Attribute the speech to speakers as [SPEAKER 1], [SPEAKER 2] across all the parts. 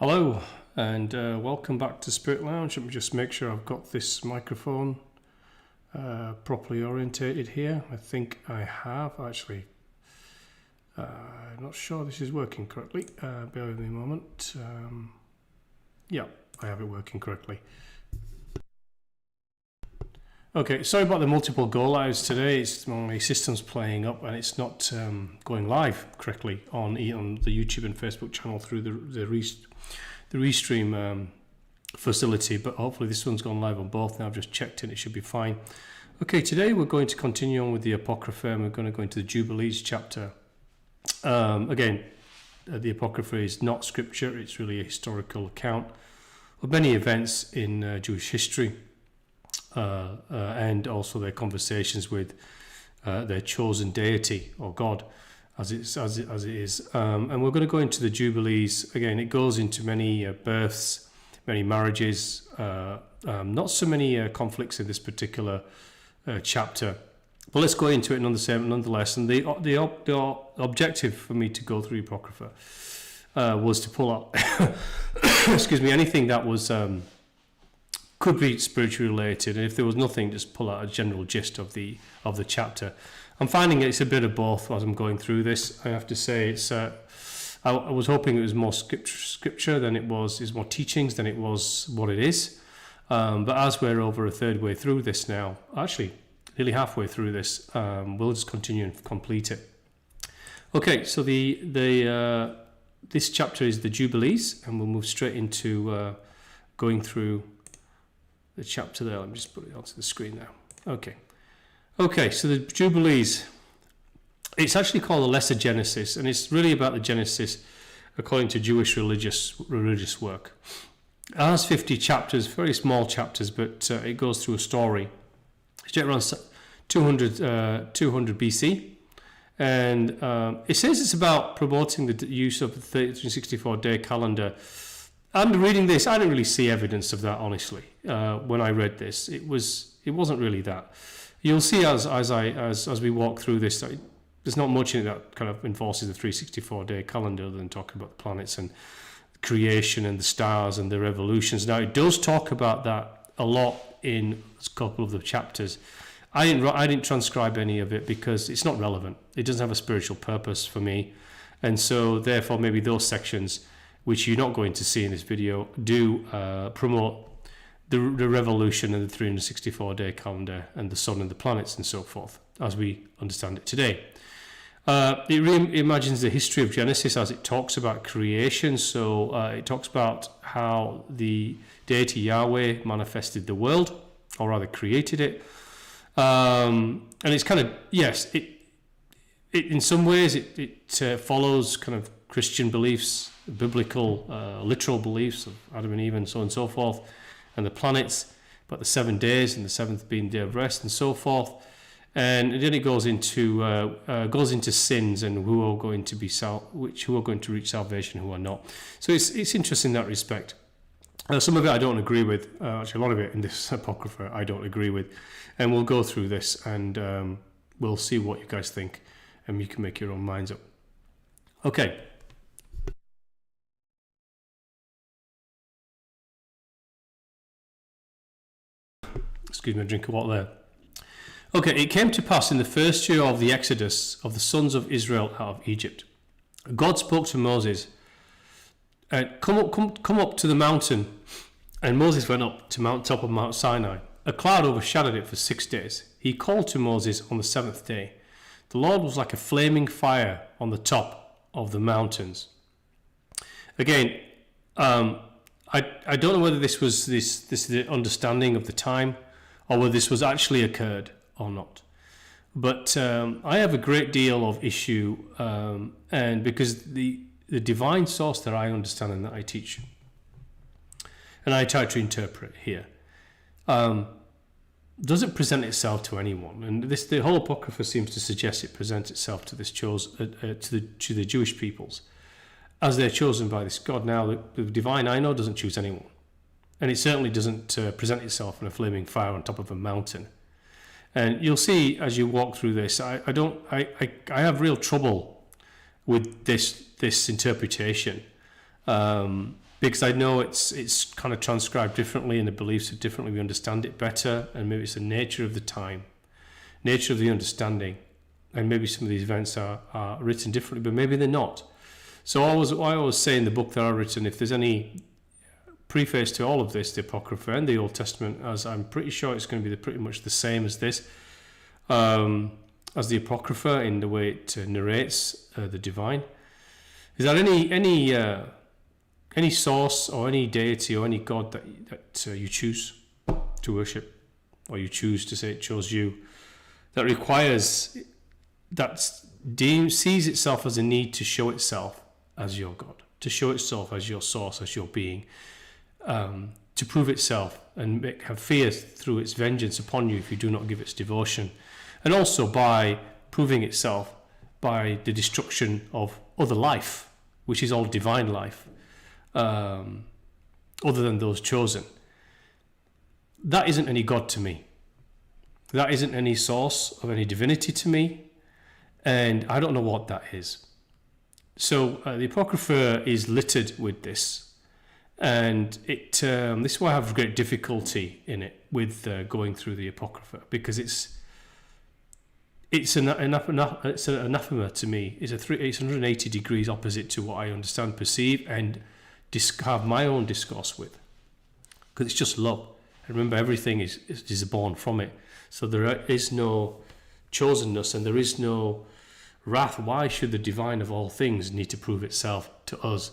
[SPEAKER 1] Hello and welcome back to Spirit Lounge. Let me just make sure I've got this microphone properly orientated here. I think I have actually. I'm not sure this is working correctly. Bear with me a moment. Yeah, I have it working correctly. Okay, sorry about the multiple go lives today. It's my system's playing up and it's not going live correctly on the YouTube and Facebook channel through the Restream facility, but hopefully this one's gone live on both now. I've just checked it should be fine. Okay, today we're going to continue on with the Apocrypha and we're going to go into the Jubilees chapter. Again, the Apocrypha is not scripture, it's really a historical account of many events in Jewish history. And also their conversations with their chosen deity or God, as it is. And we're going to go into the Jubilees. Again, it goes into many births, many marriages, not so many conflicts in this particular chapter. But let's go into it nonetheless. And the objective for me to go through Apocrypha was to pull out, excuse me, anything that was could be spiritually related, and if there was nothing, just pull out a general gist of the chapter. I'm finding it's a bit of both as I'm going through this. I have to say, it's I was hoping it was more scripture than it was more teachings than it was what it is. But as we're over a third way through this now, actually nearly halfway through this, we'll just continue and complete it. Okay, so this chapter is the Jubilees, and we'll move straight into going through the chapter there. Let me just put it onto the screen now. Okay, so the Jubilees, it's actually called the Lesser Genesis, and it's really about the Genesis according to Jewish religious work. It has 50 chapters, very small chapters, but it goes through a story. It's around 200 BC, and it says it's about promoting the use of the 364-day calendar. And reading this, I didn't really see evidence of that, honestly. When I read this, it wasn't really that. You'll see as we walk through this, there's not much in it that kind of enforces the 364-day calendar other than talking about the planets and creation and the stars and their evolutions. Now, it does talk about that a lot in a couple of the chapters. I didn't transcribe any of it because it's not relevant. It doesn't have a spiritual purpose for me, and so therefore maybe those sections, which you're not going to see in this video, do promote the revolution and the 364-day calendar and the sun and the planets and so forth, as we understand it today. It reimagines the history of Genesis as it talks about creation. So it talks about how the deity Yahweh manifested the world, or rather created it. And it's kind of, yes, it in some ways it follows kind of Christian beliefs, biblical, literal beliefs of Adam and Eve and so on and so forth, and the planets, but the 7 days and the seventh being day of rest and so forth. And then it goes into sins and who are going to reach salvation, who are not. So it's interesting in that respect. Some of it I don't agree with. Actually, a lot of it in this Apocrypha I don't agree with, and we'll go through this and we'll see what you guys think, and you can make your own minds up. Okay. Excuse me, a drink of water there. Okay, it came to pass in the first year of the Exodus of the sons of Israel out of Egypt. God spoke to Moses, come up to the mountain. And Moses went up to top of Mount Sinai. A cloud overshadowed it for 6 days. He called to Moses on the seventh day. The Lord was like a flaming fire on the top of the mountains. Again, I don't know whether this was the understanding of the time, or whether this was actually occurred or not. But I have a great deal of issue, and because the divine source that I understand and that I teach, and I try to interpret here, doesn't present itself to anyone. And the whole Apocrypha seems to suggest it presents itself to this to the Jewish peoples as they're chosen by this God. Now, the divine I know doesn't choose anyone, and it certainly doesn't present itself in a flaming fire on top of a mountain. And you'll see as you walk through this, I have real trouble with this interpretation. because I know it's kind of transcribed differently and the beliefs are differently. We understand it better, and maybe it's the nature of the time, nature of the understanding, and maybe some of these events are written differently, but maybe they're not. So I always say in the book that I've written, if there's any preface to all of this, the Apocrypha and the Old Testament, as I'm pretty sure it's going to be pretty much the same as this, as the Apocrypha in the way it narrates the divine. Is there any source or any deity or any God that you choose to worship, or you choose to say it chose you, that requires, that sees itself as a need to show itself as your God, to show itself as your source, as your being, to prove itself and have fear through its vengeance upon you if you do not give its devotion, and also by proving itself by the destruction of other life, which is all divine life, other than those chosen. That isn't any God to me. That isn't any source of any divinity to me, and I don't know what that is. So the Apocrypha is littered with this, and this is why I have great difficulty in it with going through the Apocrypha, because it's an anathema to me. It's 180 degrees opposite to what I understand, perceive, and have my own discourse with, because it's just love. And remember, everything is born from it. So there is no chosenness and there is no wrath. Why should the divine of all things need to prove itself to us?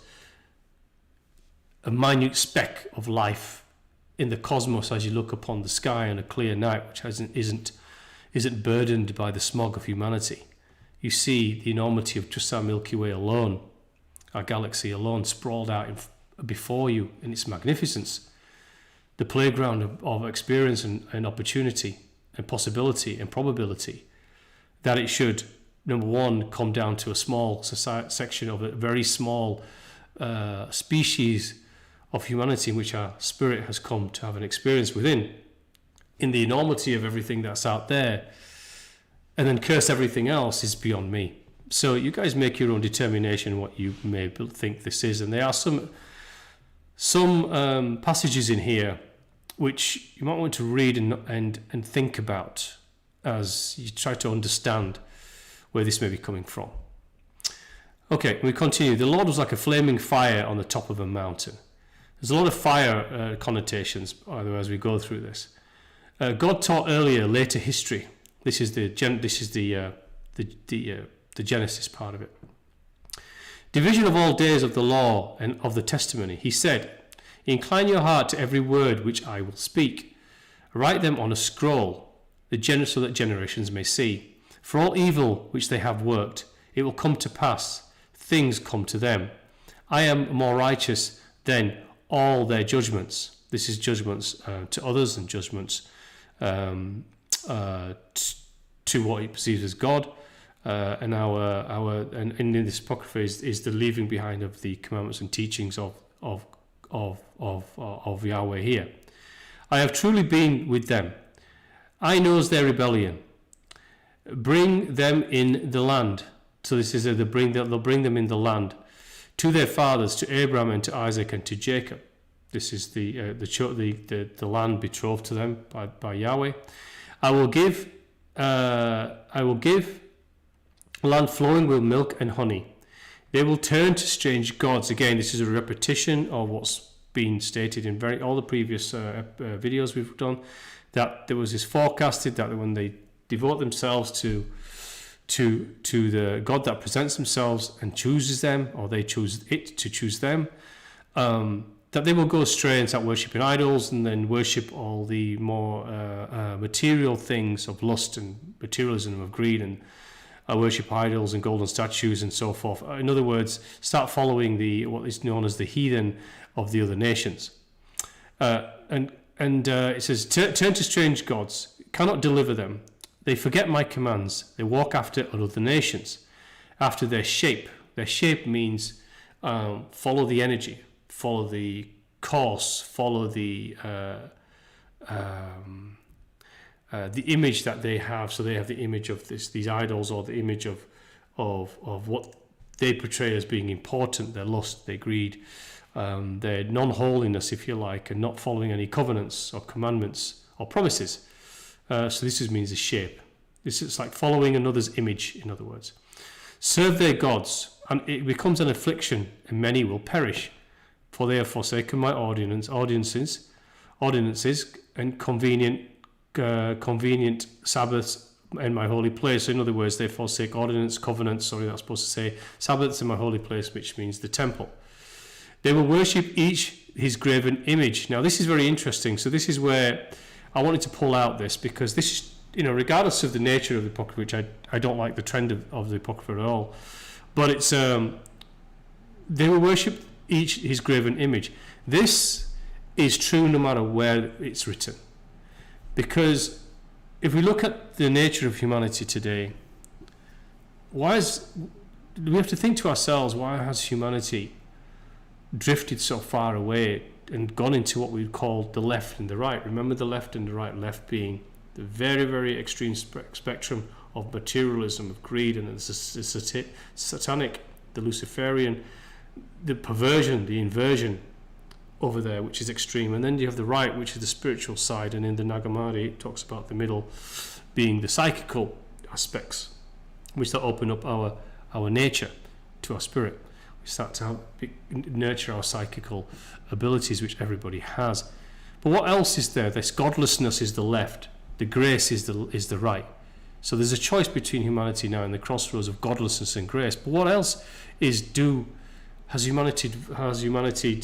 [SPEAKER 1] A minute speck of life in the cosmos as you look upon the sky on a clear night, which isn't burdened by the smog of humanity. You see the enormity of just our Milky Way alone, our galaxy alone, sprawled out before you in its magnificence. The playground of experience and opportunity and possibility and probability, that it should, number one, come down to a small section of a very small species of humanity in which our spirit has come to have an experience within, in the enormity of everything that's out there, and then curse everything else, is beyond me. So you guys make your own determination what you may think this is. And there are some passages in here which you might want to read and think about as you try to understand where this may be coming from. Okay, we continue. The Lord was like a flaming fire on the top of a mountain. There's a lot of fire connotations, by the way, as we go through this. God taught earlier, later history. This is the Genesis part of it. Division of all days of the law and of the testimony. He said, incline your heart to every word which I will speak. Write them on a scroll, so that generations may see. For all evil which they have worked, it will come to pass. Things come to them. I am more righteous than all their judgments. This is judgments to others and judgments to what he perceives as God. And in this Apocrypha is the leaving behind of the commandments and teachings of Yahweh here. I have truly been with them. I knows their rebellion. Bring them in the land. So this is they'll bring them in the land to their fathers, to Abraham and to Isaac and to Jacob. This is the land betrothed to them by Yahweh. I will give land flowing with milk and honey. They will turn to strange gods. Again, this is a repetition of what's been stated in all the previous videos we've done. That there was this forecasted that when they devote themselves to the God that presents themselves and chooses them, or they choose it to choose them, that they will go astray and start worshipping idols, and then worship all the more material things of lust and materialism, of greed, and worship idols and golden statues and so forth. In other words, start following what is known as the heathen of the other nations. And it says, turn to strange gods, cannot deliver them. They forget my commands. They walk after other nations, after their shape. Their shape means follow the energy, follow the course, follow the image that they have. So they have the image of these idols, or the image of what they portray as being important, their lust, their greed, their non-holiness, if you like, and not following any covenants or commandments or promises. So this means a shape. This is like following another's image, in other words. Serve their gods, and it becomes an affliction, and many will perish. For they have forsaken my ordinances, and convenient Sabbaths in my holy place. So in other words, they forsake covenants, that's supposed to say Sabbaths in my holy place, which means the temple. They will worship each his graven image. Now this is very interesting. So this is where I wanted to pull out this, because this, regardless of the nature of the Apocrypha, which I don't like the trend of the Apocrypha at all, but it's they will worship each his graven image. This is true no matter where it's written, because if we look at the nature of humanity today, we have to think to ourselves, why has humanity drifted so far away and gone into what we would call the left and the right? Remember the left and the right, left being the very, very extreme spectrum of materialism, of greed, and the satanic, the Luciferian, the perversion, the inversion over there, which is extreme. And then you have the right, which is the spiritual side, and in the Nag Hammadi it talks about the middle being the psychical aspects, which that open up our nature to our spirit. We start to nurture our psychical abilities, which everybody has. But what else is there? This godlessness is the left, the grace is the right. So there's a choice between humanity now in the crossroads of godlessness and grace. But what else has humanity?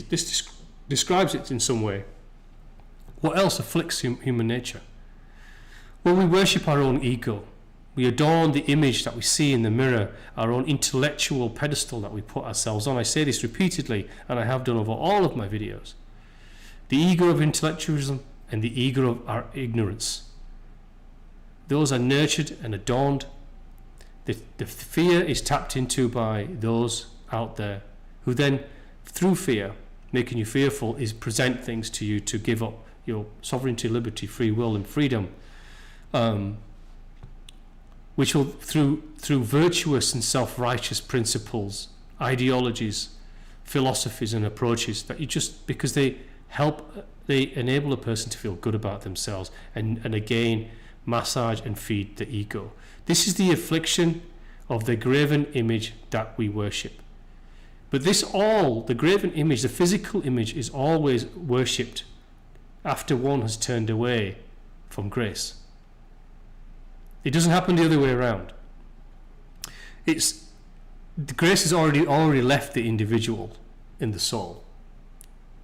[SPEAKER 1] This describes it in some way. What else afflicts human nature? Well, we worship our own ego. We adorn the image that we see in the mirror, our own intellectual pedestal that we put ourselves on. I say this repeatedly, and I have done over all of my videos. The ego of intellectualism and the ego of our ignorance. Those are nurtured and adorned. The fear is tapped into by those out there who then, through fear, making you fearful, is present things to you to give up your sovereignty, liberty, free will, and freedom, which will, through virtuous and self-righteous principles, ideologies, philosophies, and approaches, that you just, because they enable a person to feel good about themselves, and again massage and feed the ego. This is the affliction of the graven image that we worship. But the graven image, the physical image, is always worshipped after one has turned away from grace. It doesn't happen the other way around. The grace has already left the individual in the soul.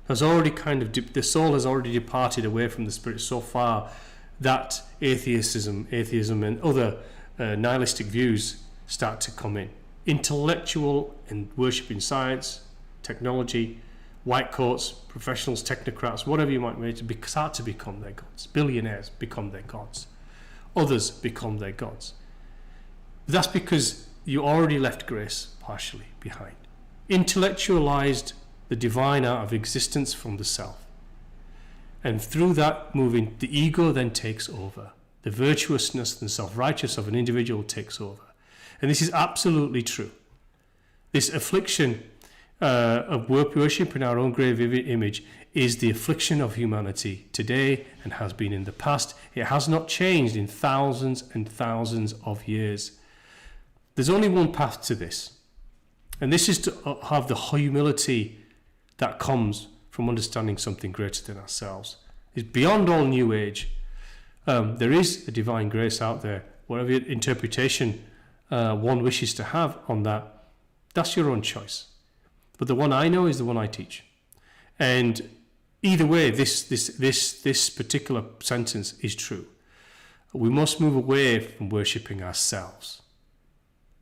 [SPEAKER 1] The soul has already departed away from the spirit so far that atheism and other nihilistic views start to come in. Intellectual and worshipping science, technology, white coats, professionals, technocrats, whatever you might make, start to become their gods. Billionaires become their gods. Others become their gods. That's because you already left grace partially behind. Intellectualized the divine out of existence from the self. And through that moving, the ego then takes over. The virtuousness and self-righteous of an individual takes over. And this is absolutely true. This affliction of worship in our own graven image is the affliction of humanity today and has been in the past. It has not changed in thousands and thousands of years. There's only one path to this. And this is to have the humility that comes from understanding something greater than ourselves. It's beyond all New Age. There is a divine grace out there. Whatever interpretation one wishes to have on that, that's your own choice. But the one I know is the one I teach. And either way, this particular sentence is true. We must move away from worshipping ourselves,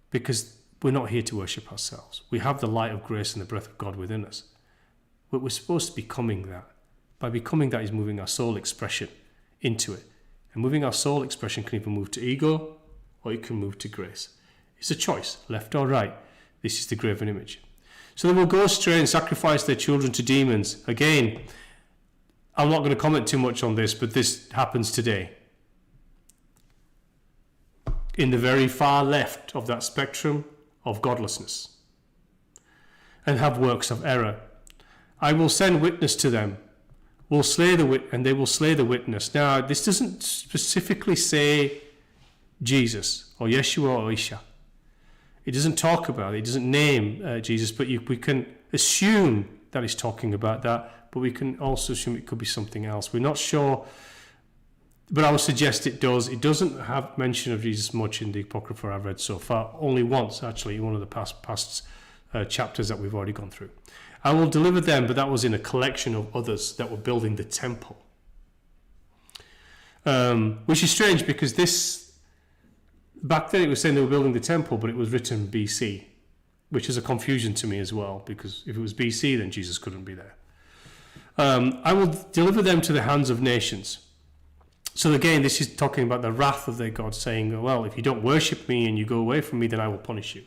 [SPEAKER 1] because we're not here to worship ourselves. We have the light of grace and the breath of God within us. But we're supposed to be becoming that. By becoming that is moving our soul expression into it. And moving our soul expression can either move to ego or it can move to grace. It's a choice, left or right. This is the graven image. So they will go astray and sacrifice their children to demons. Again, I'm not going to comment too much on this, but this happens today. In the very far left of that spectrum of godlessness. And have works of error. I will send witness to them, will slay and they will slay the witness. Now, this doesn't specifically say Jesus or Yeshua or Isha. It doesn't talk about it. It doesn't name Jesus, but we can assume that he's talking about that, but we can also assume it could be something else. We're not sure, but I would suggest it does. It doesn't have mention of Jesus much in the Apocrypha I've read so far, only once, actually, in one of the past chapters that we've already gone through. I will deliver them, but that was in a collection of others that were building the temple. Which is strange because back then it was saying they were building the temple, but it was written BC, which is a confusion to me as well, because if it was BC, then Jesus couldn't be there. I will deliver them to the hands of nations. So again, this is talking about the wrath of their God, saying, well, if you don't worship me and you go away from me, then I will punish you.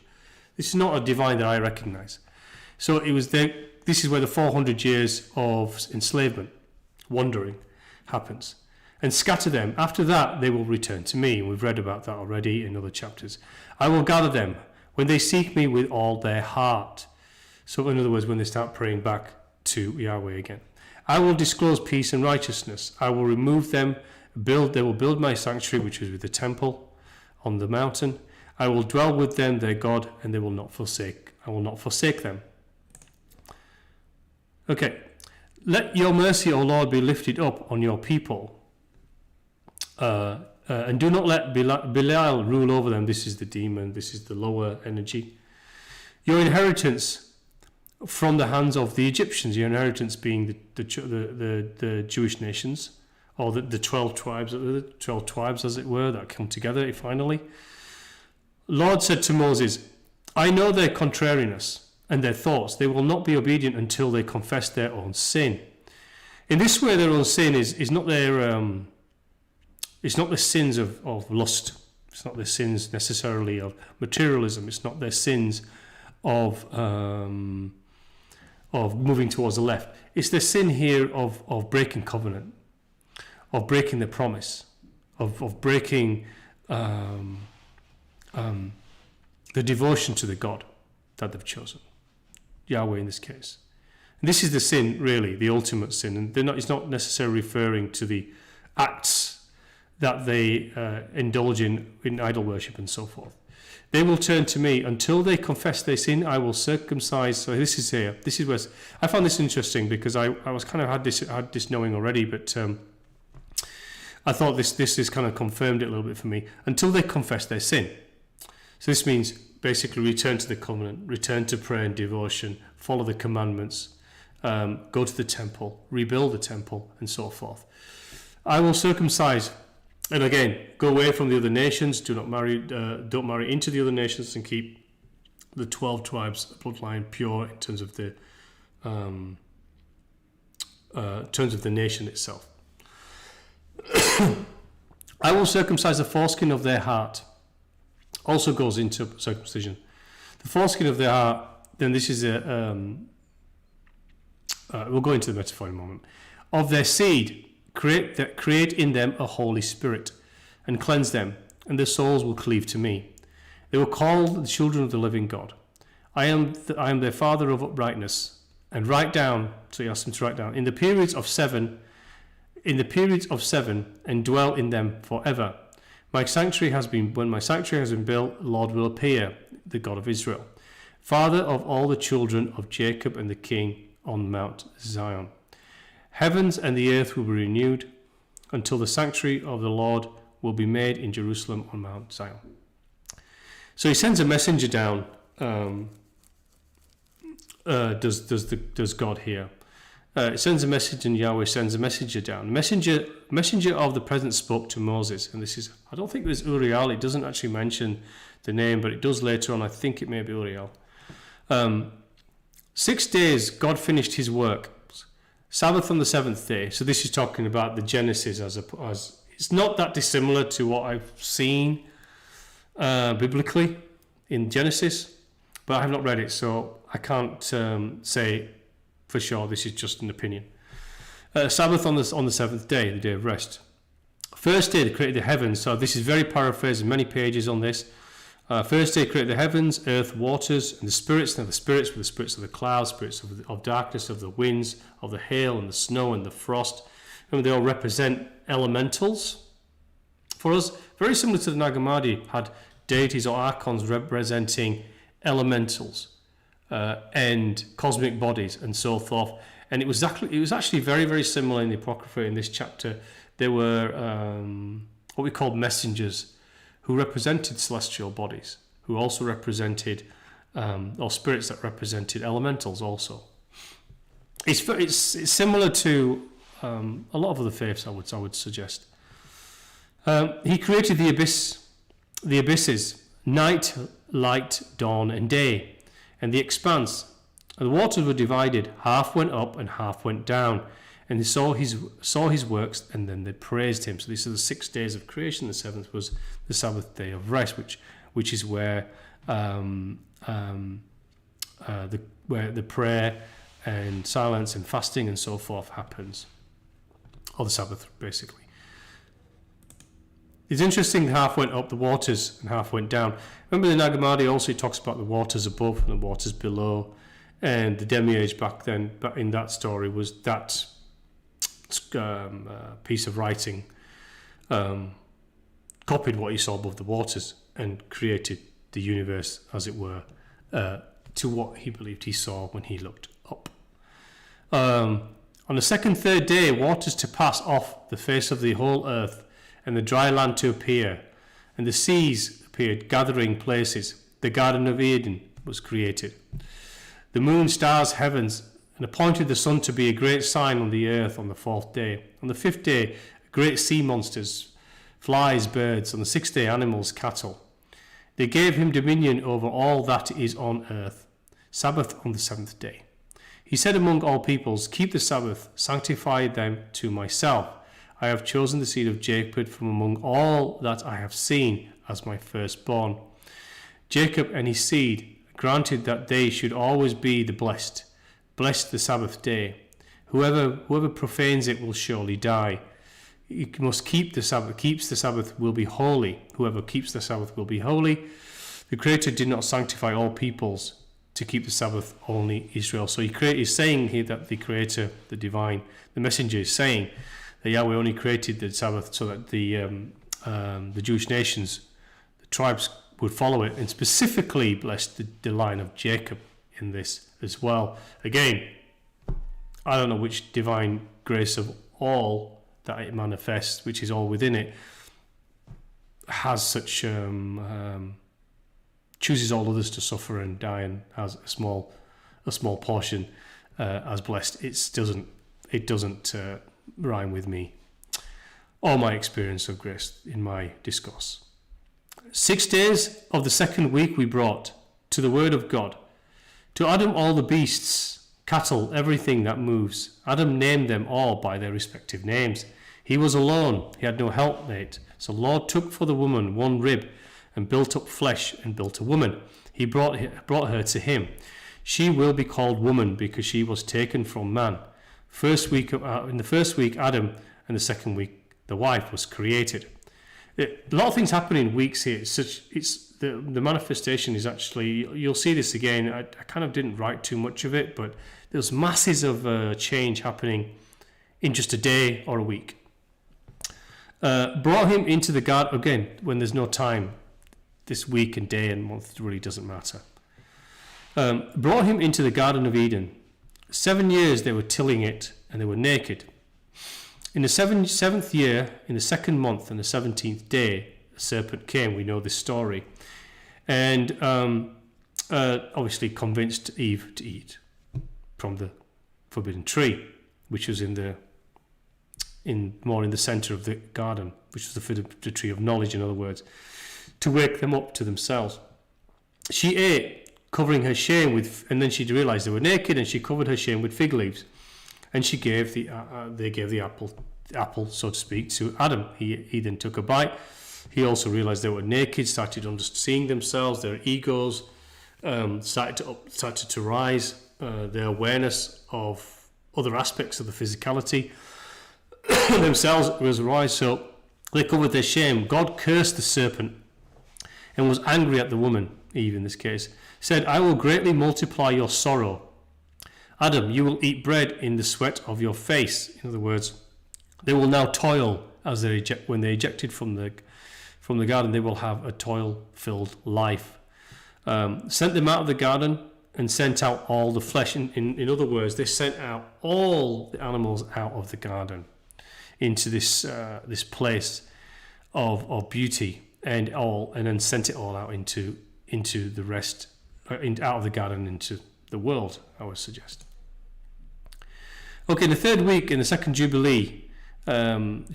[SPEAKER 1] This is not a divine that I recognize. So this is where the 400 years of enslavement, wandering, happens. And scatter them. After that, they will return to me. And we've read about that already in other chapters. I will gather them when they seek me with all their heart. So in other words, when they start praying back to Yahweh again. I will disclose peace and righteousness. I will remove them. They will build my sanctuary, which is with the temple on the mountain. I will dwell with them, their God, and I will not forsake them. Okay. Let your mercy, O Lord, be lifted up on your people. And do not let Belial rule over them. This is the demon. This is the lower energy. Your inheritance from the hands of the Egyptians. Your inheritance being the Jewish nations, or the 12 tribes, as it were, that come together finally. Lord said to Moses, I know their contrariness and their thoughts. They will not be obedient until they confess their own sin. In this way, their own sin is not their... It's not the sins of lust. It's not their sins necessarily of materialism. It's not their sins of moving towards the left. It's their sin here of breaking covenant, of breaking the promise, of breaking the devotion to the God that they've chosen, Yahweh in this case. And this is the sin, really, the ultimate sin. And it's not necessarily referring to the acts that they indulge in idol worship and so forth. They will turn to me until they confess their sin. I will circumcise. So this is here. This is where I found this interesting because I was kind of had this knowing already, but I thought this is kind of confirmed it a little bit for me. Until they confess their sin. So this means basically return to the covenant, return to prayer and devotion, follow the commandments, go to the temple, rebuild the temple, and so forth. I will circumcise. And again, go away from the other nations. Don't marry into the other nations, and keep the 12 tribes bloodline pure in terms of the nation itself. I will circumcise the foreskin of their heart. Also goes into circumcision. The foreskin of their heart. Then this is we'll go into the metaphor in a moment. Of their seed. Create in them a Holy Spirit, and cleanse them, and their souls will cleave to me. They will call the children of the living God. I am their father of uprightness. And write down, so he asked them to write down, in the periods of seven, and dwell in them forever. When my sanctuary has been built, the Lord will appear, the God of Israel, Father of all the children of Jacob and the King on Mount Zion. Heavens and the earth will be renewed until the sanctuary of the Lord will be made in Jerusalem on Mount Zion. So he sends a messenger down. Does God here? It sends a message, and Yahweh sends a messenger down. Messenger of the presence spoke to Moses, and this is, I don't think it was Uriel. It doesn't actually mention the name, but it does later on. I think it may be Uriel. 6 days God finished his work. Sabbath on the seventh day. So this is talking about the Genesis as it's not that dissimilar to what I've seen biblically in Genesis, but I have not read it, so I can't say for sure. This is just an opinion. Sabbath on the seventh day, the day of rest. First day they created the heavens. So this is very paraphrased, many pages on this. First day created the heavens, earth, waters, and the spirits. Now the spirits were the spirits of the clouds, spirits of darkness, of the winds, of the hail and the snow and the frost. Remember, they all represent elementals. For us, very similar to the Nag Hammadi, had deities or archons representing elementals and cosmic bodies and so forth. And it was actually very, very similar in the Apocrypha in this chapter. There were what we called messengers who represented celestial bodies, who also represented, or spirits that represented elementals also. It's similar to a lot of other faiths, I would suggest. He created the abysses, night, light, dawn, and day, and the expanse. And the waters were divided; half went up and half went down. And they saw his works, and then they praised him. So these are the 6 days of creation. The seventh was the Sabbath day of rest, which is where the prayer and silence and fasting and so forth happens, or the Sabbath basically. It's interesting. Half went up the waters and half went down. Remember, the Nag Hammadi also talks about the waters above and the waters below, and the demiurge back then. But in that story was that piece of writing copied what he saw above the waters and created the universe, as it were, to what he believed he saw when he looked up. On the third day, waters to pass off the face of the whole earth, and the dry land to appear, and the seas appeared, gathering places. The Garden of Eden was created. The moon, stars, heavens, and appointed the sun to be a great sign on the earth on the 4th day. On the 5th day, great sea monsters, flies, birds. On the 6th day, animals, cattle. They gave him dominion over all that is on earth. Sabbath on the 7th day. He said among all peoples, keep the Sabbath, sanctify them to myself. I have chosen the seed of Jacob from among all that I have seen as my firstborn. Jacob and his seed granted that they should always be the blessed. Blessed the Sabbath day. Whoever profanes it will surely die. You must keep the Sabbath. Keeps the Sabbath will be holy. Whoever keeps the Sabbath will be holy. The Creator did not sanctify all peoples to keep the Sabbath, only Israel. So he's saying here that the Creator, the divine, the messenger is saying that Yahweh only created the Sabbath so that the Jewish nations, the tribes, would follow it, and specifically blessed the line of Jacob in this as well. Again, I don't know which divine grace of all that it manifests, which is all within it, has such chooses all others to suffer and die, and has a small portion as blessed. It doesn't rhyme with me or my experience of grace in my discourse. 6 days of the 2nd week we brought to the word of God. To Adam all the beasts, cattle, everything that moves. Adam named them all by their respective names. He was alone, he had no helpmate. So the Lord took for the woman one rib and built up flesh and built a woman. He brought her to him. She will be called woman because she was taken from man. In the first week Adam, and the 2nd week the wife was created. A lot of things happen in weeks here. The manifestation is actually, you'll see this again. I kind of didn't write too much of it, but there's masses of change happening in just a day or a week. Brought him into the garden, again, when there's no time. This week and day and month really doesn't matter. Brought him into the Garden of Eden. 7 years they were tilling it, and they were naked. In the seventh year, in the 2nd month and the 17th day, a serpent came. We know this story. And obviously convinced Eve to eat from the forbidden tree, which was more in the center of the garden, which was the tree of knowledge, in other words, to wake them up to themselves. She ate, covering her shame and then she realized they were naked, and she covered her shame with fig leaves. And they gave the apple, so to speak, to Adam. He then took a bite. He also realized they were naked, started seeing themselves, their egos started to rise, their awareness of other aspects of the physicality themselves was rise. So they covered their shame. God cursed the serpent. and was angry at the woman, Eve in this case, said, I will greatly multiply your sorrow. Adam, you will eat bread in the sweat of your face. In other words, they will now toil as when they ejected from the garden. They will have a toil-filled life. Sent them out of the garden and sent out all the flesh. In other words, they sent out all the animals out of the garden into this place of beauty, and then sent it all out into the rest, out of the garden into the world, I would suggest. Okay, in the third week, in the second Jubilee, Eve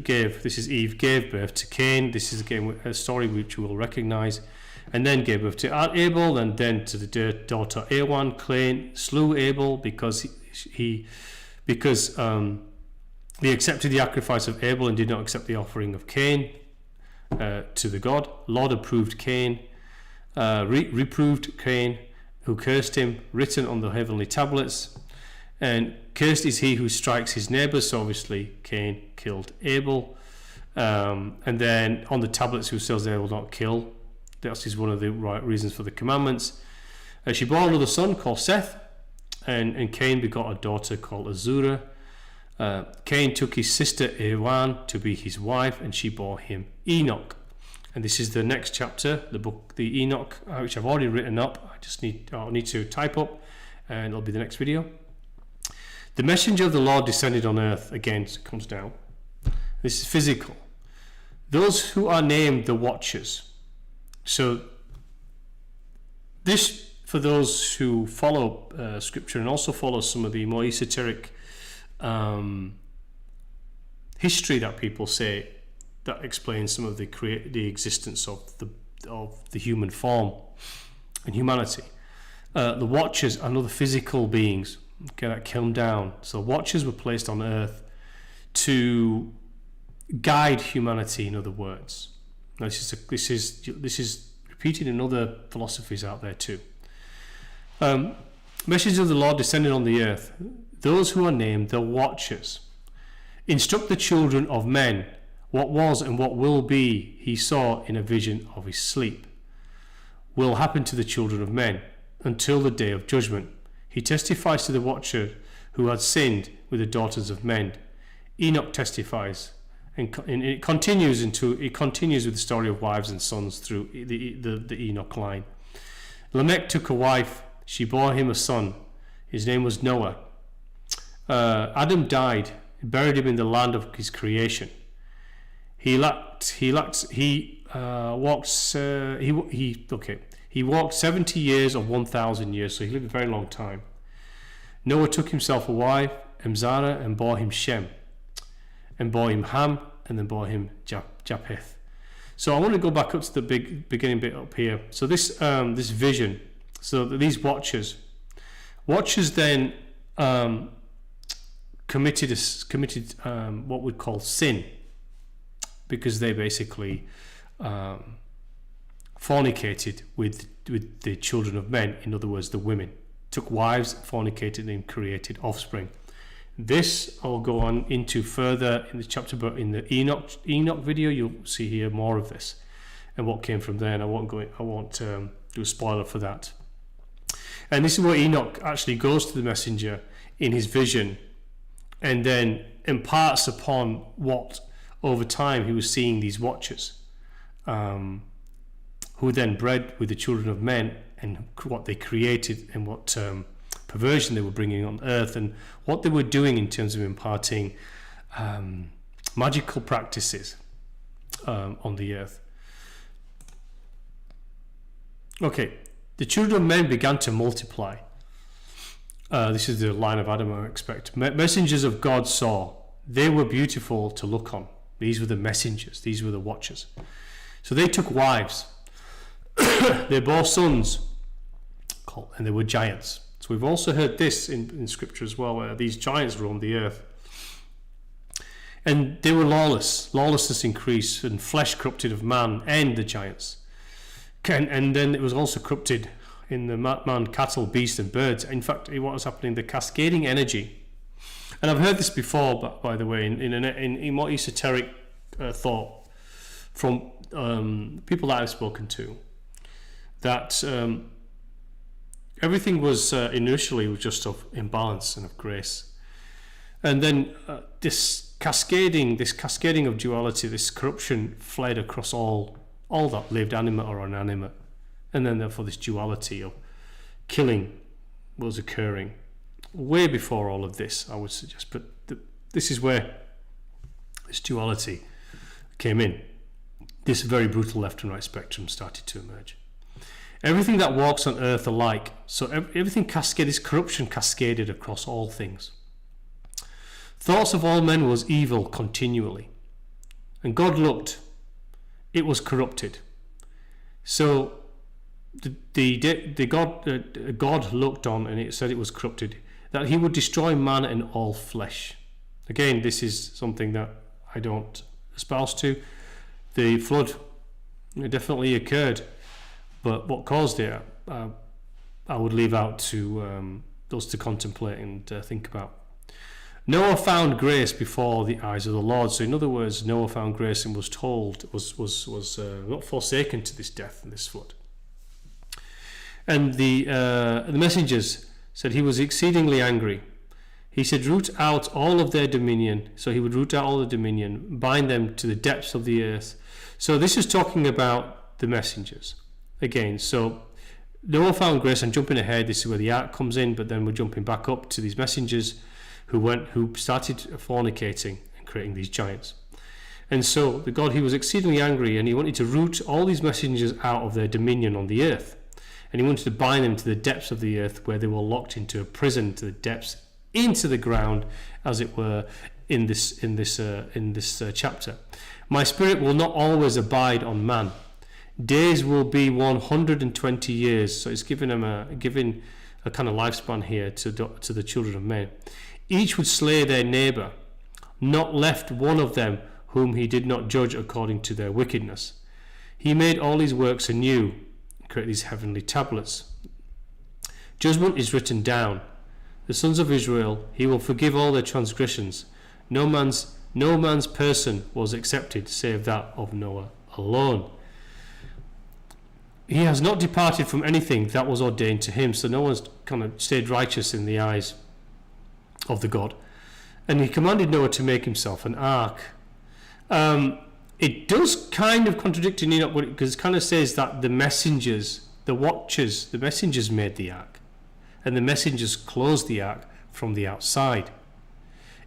[SPEAKER 1] gave birth to Cain. This is again a story which we will recognize, and then gave birth to Abel, and then to the daughter Awan. Cain slew Abel because he accepted the sacrifice of Abel and did not accept the offering of Cain to the God. Lord approved Cain, reproved Cain, who cursed him, written on the heavenly tablets. And cursed is he who strikes his neighbour. So obviously Cain killed Abel. And then on the tablets, who says they will not kill. That is one of the right reasons for the commandments. She bore another son called Seth, and Cain begot a daughter called Azurah. Cain took his sister Ewan to be his wife, and she bore him Enoch. And this is the next chapter, the Enoch, which I've already written up. I'll need to type up, and it'll be the next video. The messenger of the Lord descended on earth. Again, it comes down. This is physical. Those who are named the watchers. So this, for those who follow scripture and also follow some of the more esoteric history that people say that explains some of the existence of the human form and humanity. The watchers are other physical beings, okay, that come down. So watchers were placed on earth to guide humanity. In other words, now, this is repeated in other philosophies out there too. Messengers of the Lord descended on the earth. Those who are named the watchers. Instruct the children of men. What was and what will be, he saw in a vision of his sleep, will happen to the children of men until the day of judgment. He testifies to the watcher who had sinned with the daughters of men. Enoch testifies, and it continues with the story of wives and sons through the Enoch line. Lamech took a wife. She bore him a son. His name was Noah. Adam died, buried him in the land of his creation. He walked 70 years or 1,000 years, so he lived a very long time. Noah took himself a wife, Emzara, and bore him Shem, and bore him Ham, and then bore him Japheth. So I want to go back up to the beginning bit up here. So this vision, so that these watchers then committed what we'd call sin, because they basically fornicated with the children of men. In other words, the women took wives, fornicated, and created offspring. This I'll go on into further in the chapter, but in the Enoch video, you'll see here more of this and what came from there. And I won't do a spoiler for that. And this is where Enoch actually goes to the messenger in his vision, and then imparts upon what over time he was seeing these watchers, who then bred with the children of men, and what they created, and what perversion they were bringing on earth, and what they were doing in terms of imparting magical practices on the earth. Okay, the children of men began to multiply. This is the line of Adam, I expect. Messengers of God saw. They were beautiful to look on. These were the messengers. These were the watchers. So they took wives. They bore sons, and they were giants. So we've also heard this in scripture as well, where these giants roamed the earth. And they were lawless. Lawlessness increased, and flesh corrupted of man and the giants. And then it was also corrupted in the man, cattle, beasts, and birds. In fact, what was happening, the cascading energy. And I've heard this before, by the way, in more esoteric thought from people that I've spoken to, that everything was initially just of imbalance and of grace, and then this cascading of duality, this corruption fled across all that lived, animate or inanimate, and then therefore this duality of killing was occurring way before all of this, I would suggest. But this is where this duality came in. This very brutal left and right spectrum started to emerge. Everything that walks on earth alike, so everything cascaded, this corruption cascaded across all things. Thoughts of all men was evil continually, and God looked, it was corrupted. So God looked on, and it said it was corrupted, that he would destroy man and all flesh. Again, this is something that I don't espouse to. The flood, it definitely occurred, but what caused it, I would leave out to those to contemplate and think about. Noah found grace before the eyes of the Lord. So in other words, Noah found grace and was told, was not forsaken to this death and this flood. And the messengers said he was exceedingly angry. He said, root out all of their dominion. So he would root out all the dominion, bind them to the depths of the earth. So this is talking about the messengers. Again, so Noah found grace, and jumping ahead, this is where the ark comes in, but then we're jumping back up to these messengers who started fornicating and creating these giants. And so the God, he was exceedingly angry, and he wanted to root all these messengers out of their dominion on the earth. And he wanted to bind them to the depths of the earth, where they were locked into a prison, to the depths, into the ground, as it were, in this chapter. My spirit will not always abide on man. Days will be 120 years. So it's giving them a kind of lifespan here to the children of men. Each would slay their neighbour, not left one of them whom he did not judge according to their wickedness. He made all his works anew, create these heavenly tablets. Judgment is written down. The sons of Israel, he will forgive all their transgressions. No man's person was accepted, save that of Noah alone. He has not departed from anything that was ordained to him. So Noah's kind of stayed righteous in the eyes of the God. And he commanded Noah to make himself an ark. It does kind of contradict in Enoch, because it kind of says that the messengers, the watchers, the messengers made the ark, and the messengers closed the ark from the outside.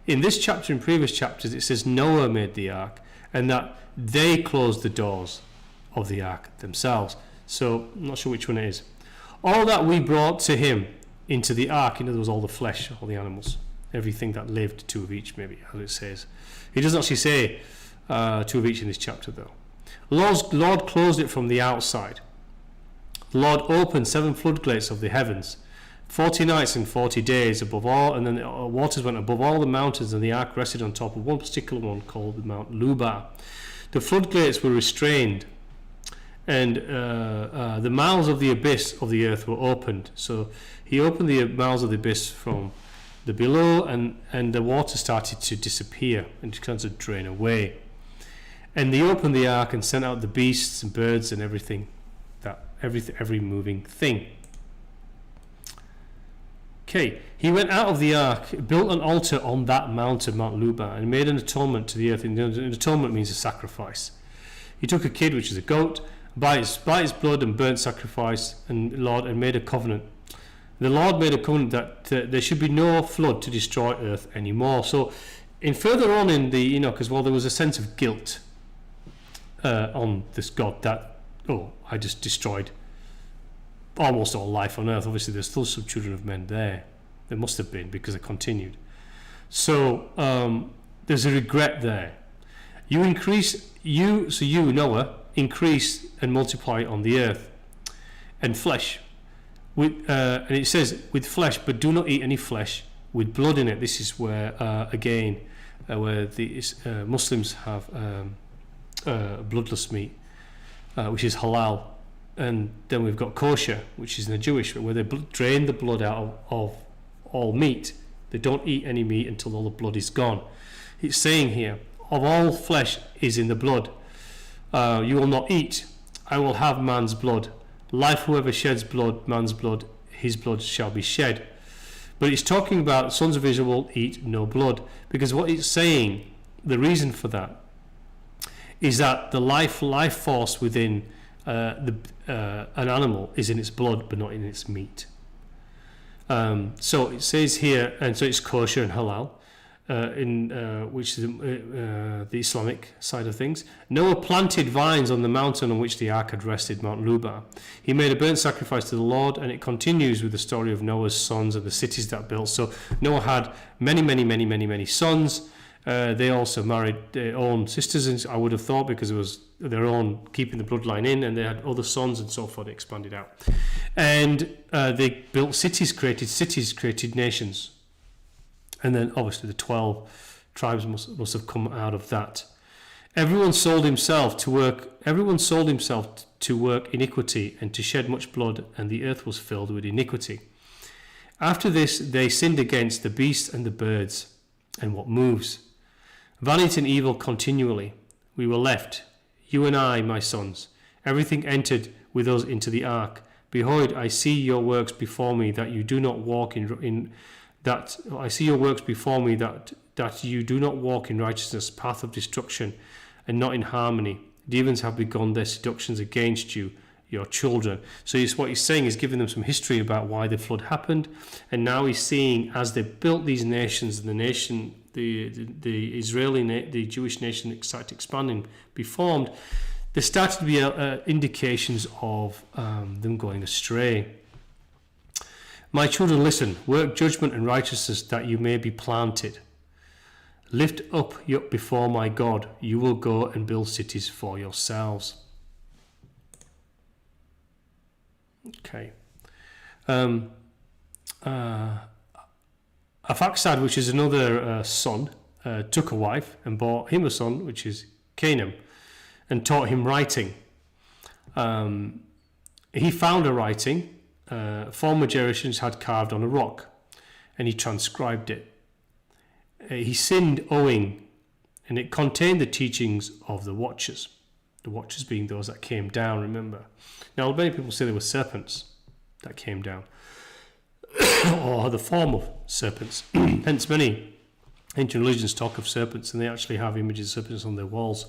[SPEAKER 1] In this chapter and previous chapters, it says Noah made the ark, and that they closed the doors of the ark themselves. So I'm not sure which one it is. All that we brought to him into the ark, in other words, all the flesh, all the animals, everything that lived, two of each, maybe, as it says. He doesn't actually say two of each in this chapter, though. Lord closed it from the outside. The Lord opened 7 floodgates of the heavens, 40 nights and 40 days above all, and then the waters went above all the mountains, and the ark rested on top of one particular one called Mount Lubar. The floodgates were restrained, and the mouths of the abyss of the earth were opened. So he opened the mouths of the abyss from the below, and the water started to disappear and to kind of drain away. And they opened the ark and sent out the beasts and birds and everything, every moving thing. Okay, he went out of the ark, built an altar on that mountain, Mount Lubar, and made an atonement to the earth. And an atonement means a sacrifice. He took a kid, which is a goat, by its blood and burnt sacrifice, and made a covenant. The Lord made a covenant that there should be no flood to destroy earth anymore. So, further on in the Enoch as well, there was a sense of guilt on this God that, I just destroyed almost all life on earth. Obviously, there's still some children of men there. There must have been, because it continued. So there's a regret there. You, Noah, increase and multiply on the earth, and flesh. And it says, with flesh, but do not eat any flesh with blood in it. This is where, where the Muslims have bloodless meat, which is halal. And then we've got kosher, which is in the Jewish, where they drain the blood out of all meat. They don't eat any meat until all the blood is gone. It's saying here, of all flesh is in the blood. You will not eat. I will have man's blood. Life, whoever sheds blood, man's blood, his blood shall be shed. But it's talking about sons of Israel will eat no blood, because what it's saying, the reason for that, is that the life force within an animal is in its blood, but not in its meat. So it says here, and so it's kosher and halal, which is the Islamic side of things. Noah planted vines on the mountain on which the ark had rested, Mount Lubar. He made a burnt sacrifice to the Lord, and it continues with the story of Noah's sons and the cities that built. So Noah had many sons. They also married their own sisters, I would have thought, because it was their own keeping the bloodline in, and they had other sons and so forth. They expanded out. And they built cities, created nations. And then obviously the 12 tribes must have come out of that. Everyone sold himself to work iniquity and to shed much blood, and the earth was filled with iniquity. After this they sinned against the beasts and the birds and what moves. Valiant in evil continually, we were left, you and I, my sons. Everything entered with us into the ark. Behold, I see your works before me, that you do not walk in righteousness, path of destruction, and not in harmony. Demons have begun their seductions against you, your children. So it's what he's saying is giving them some history about why the flood happened, and now he's seeing as they built these nations, the nation, the Israeli, the Jewish nation started expanding, be formed. There started to be indications of them going astray. My children, listen, work judgment and righteousness that you may be planted. Lift up before my God, you will go and build cities for yourselves. Okay. Aphoxad, which is another son, took a wife and bore him a son, which is Canaan, and taught him writing. He found a writing former generations had carved on a rock, and he transcribed it. He sinned owing, and it contained the teachings of the watchers being those that came down, remember. Now, many people say there were serpents that came down, or the form of serpents. Hence, many ancient religions talk of serpents, and they actually have images of serpents on their walls,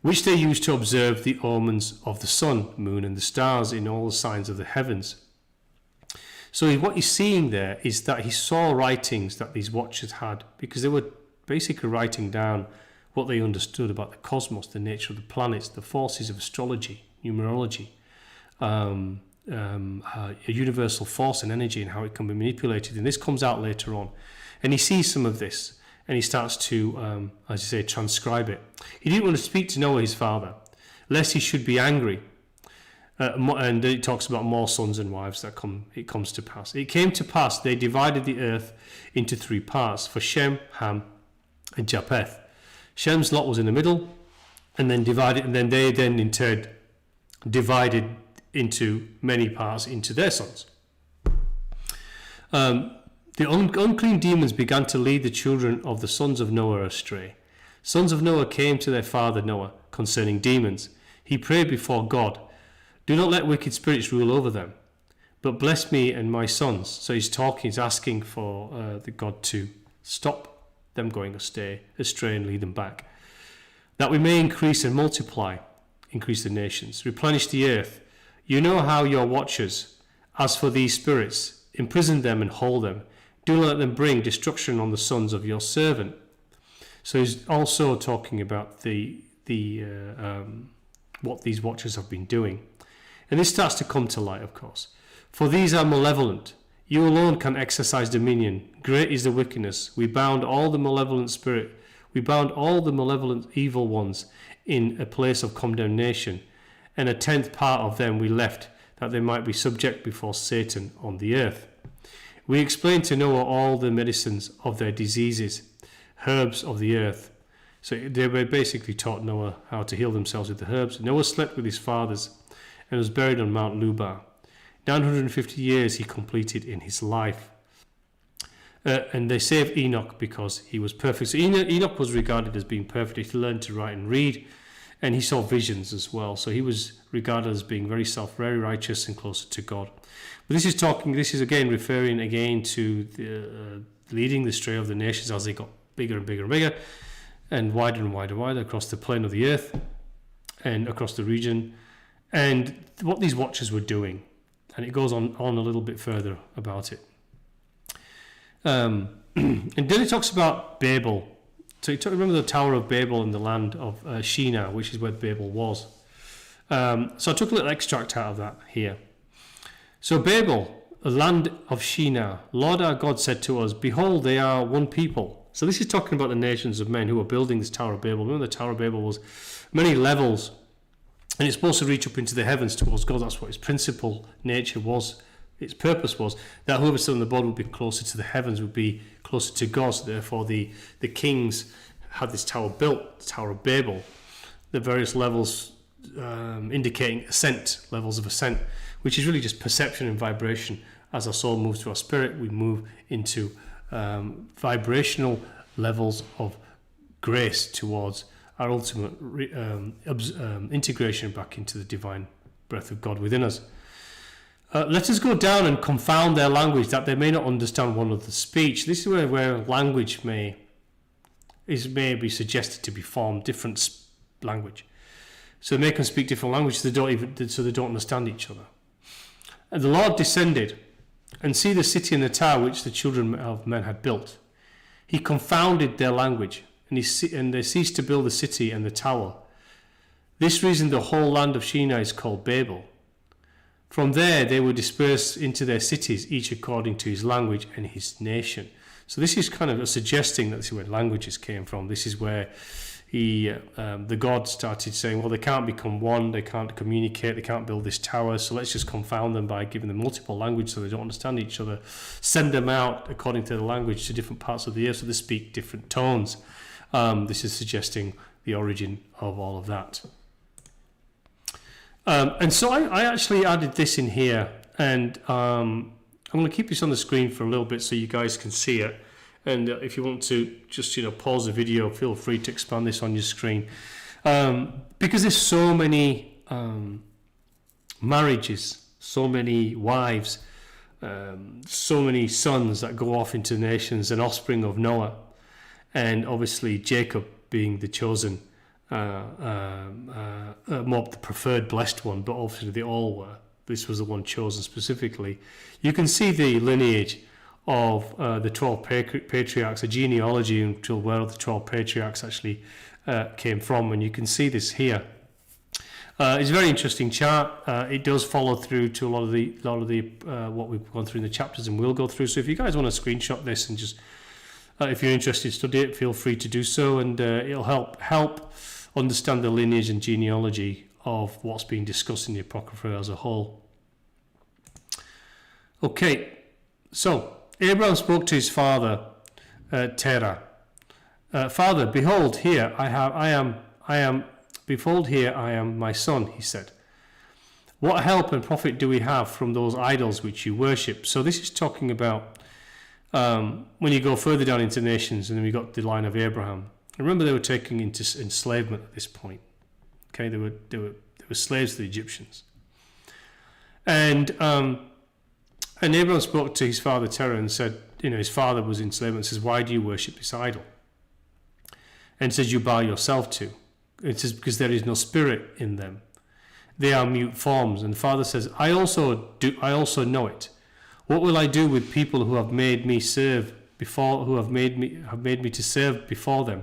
[SPEAKER 1] which they used to observe the omens of the sun, moon, and the stars in all the signs of the heavens. So what he's seeing there is that he saw writings that these watchers had, because they were basically writing down what they understood about the cosmos, the nature of the planets, the forces of astrology, numerology, a universal force and energy, and how it can be manipulated. And this comes out later on. And he sees some of this, and he starts to, as you say, transcribe it. He didn't want to speak to Noah, his father, lest he should be angry. And it talks about more sons and wives that it comes to pass. It came to pass, they divided the earth into 3 parts, for Shem, Ham, and Japheth. Shem's lot was in the middle, and then divided, and then they in turn divided into many parts into their sons. The unclean demons began to lead the children of the sons of Noah astray. Sons of Noah came to their father Noah concerning demons. He prayed before God, do not let wicked spirits rule over them, but bless me and my sons. So he's asking for the God to stop them going astray and lead them back, that we may increase and multiply, increase the nations, replenish the earth. You know how your watchers, as for these spirits, imprison them and hold them. Do not let them bring destruction on the sons of your servant. So he's also talking about what these watchers have been doing. And this starts to come to light, of course. For these are malevolent. You alone can exercise dominion. Great is the wickedness. We bound all the malevolent evil ones in a place of condemnation, and 1/10 part of them we left, that they might be subject before Satan on the earth. We explained to Noah all the medicines of their diseases, herbs of the earth. So they were basically taught Noah how to heal themselves with the herbs. Noah slept with his fathers and was buried on Mount Lubar. 950 years he completed in his life. And they save Enoch because he was perfect. So Enoch was regarded as being perfect. He learned to write and read, and he saw visions as well. So he was regarded as being very righteous and closer to God. But this is again referring again to the leading the stray of the nations as they got bigger and bigger and bigger, and wider across the plane of the earth and across the region, and what these watchers were doing. And it goes on a little bit further about it. And then it talks about Babel. So remember the Tower of Babel in the land of Shinar, which is where Babel was. So I took a little extract out of that here. So Babel, the land of Shinar, Lord our God said to us, behold, they are one people. So this is talking about the nations of men who are building this Tower of Babel. Remember the Tower of Babel was many levels, and it's supposed to reach up into the heavens towards God. That's what its principal nature was. Its purpose was that whoever stood on the board would be closer to the heavens, would be closer to God. So therefore the kings had this tower built, the Tower of Babel, the various levels indicating ascent, levels of ascent, which is really just perception and vibration. As our soul moves to our spirit, we move into vibrational levels of grace towards our ultimate integration back into the divine breath of God within us. Let us go down and confound their language, that they may not understand one another's speech. This is where language may be suggested to be formed, different language. So they can speak different languages, so they don't understand each other. And the Lord descended, and see the city and the tower which the children of men had built. He confounded their language, and they ceased to build the city and the tower. This reason the whole land of Shinar is called Babel. From there they were dispersed into their cities, each according to his language and his nation. So this is kind of suggesting that this is where languages came from. This is where the God started saying, well, they can't become one, they can't communicate, they can't build this tower, so let's just confound them by giving them multiple languages so they don't understand each other. Send them out according to the language to different parts of the earth so they speak different tones. This is suggesting the origin of all of that. And so I actually added this in here, and I'm going to keep this on the screen for a little bit so you guys can see it. And if you want to just pause the video, feel free to expand this on your screen, because there's so many marriages, so many wives, so many sons that go off into nations, and offspring of Noah, and obviously Jacob being the chosen. More the preferred blessed one, but obviously they all were. This was the one chosen specifically. You can see the lineage of the 12 patriarchs, a genealogy until where the 12 patriarchs actually came from, and you can see this here. It's a very interesting chart. It does follow through to a lot of the what we've gone through in the chapters and will go through. So if you guys want to screenshot this and just if you're interested to study it, feel free to do so, and it'll help understand the lineage and genealogy of what's being discussed in the Apocrypha as a whole. Okay, so Abraham spoke to his father Terah. Father, behold, here I am. Behold, here I am, my son, he said. What help and profit do we have from those idols which you worship? So this is talking about when you go further down into nations, and then we got the line of Abraham. Remember, they were taken into enslavement at this point. Okay, they were slaves to the Egyptians, and Abraham spoke to his father Terah and said, his father was in enslavement, and says, why do you worship this idol? And says, you bow yourself to. It says, because there is no spirit in them. They are mute forms. And the father says, I also know it. What will I do with people who have made me serve before, who have made me to serve before them?